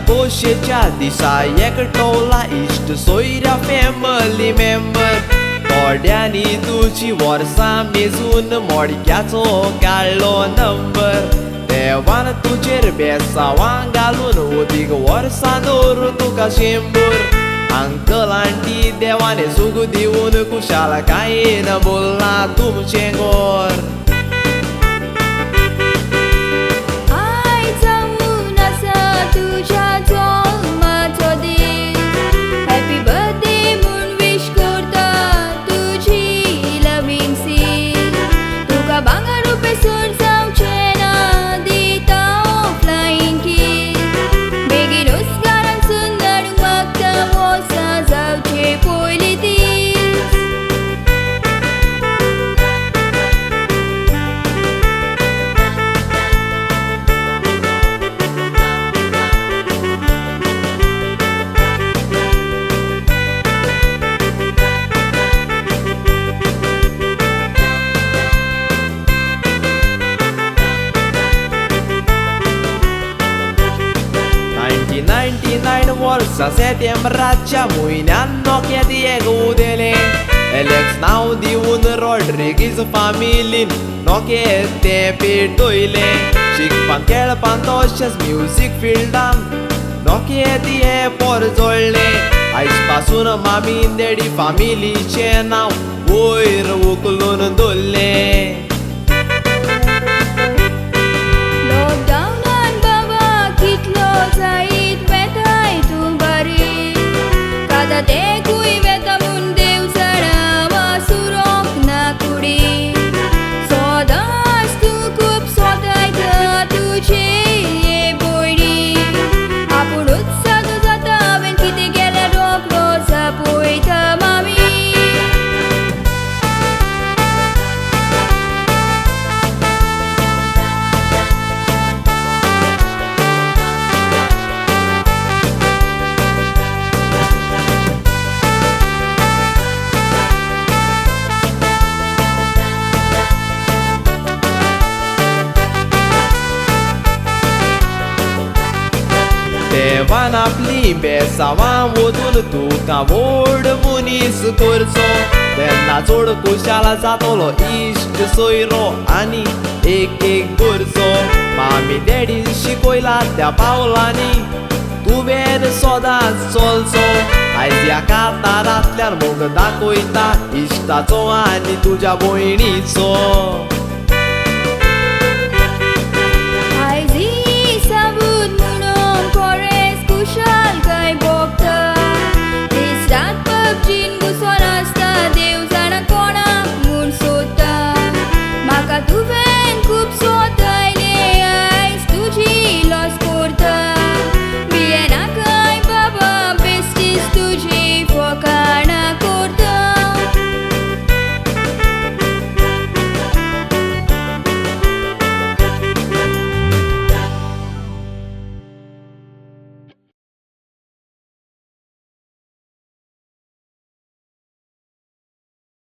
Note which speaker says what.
Speaker 1: खोशेच्या दिसा एकटवला इश्ट सोयऱ्या family member थोड्यांनी तुझी वर्सां मेजून मोडक्याचो काडलो नंबर देवान तुजेर बेसावां घालून ओदीक वर्सां दवर तुका शेंबर अंकल आंटी देवाने सुख दिवन कुशाल कायेन बोलना तुमचें गोर वर्सां सेप्टेंबराच्या म्हयन्यान नोक्यात एक उदेलें एलेक्स नांव दिवन रॉड्रिगीज फामिलीन नोकेत तें पेटयलें शिकपान खेळपान तशेंच म्युजीक फिल्डान नोकेत हें पोर जोडलें आयज पासून मामी डॅडी फामिलीचें नांव वयर उखलून दवरलें देवान आपली बेसावां ओतून तुका व्हड मनीस करचो तेन्ना चड कुशाल जातलो इश्ट सोयरो आनी एक करचो मामी डॅडीन शिकयला त्या पावलांनी तुवें सदांच चलचो आयज ह्या कांतारांतल्यान मोग दाखयता इश्टाचो आनी तुज्या भयणीचो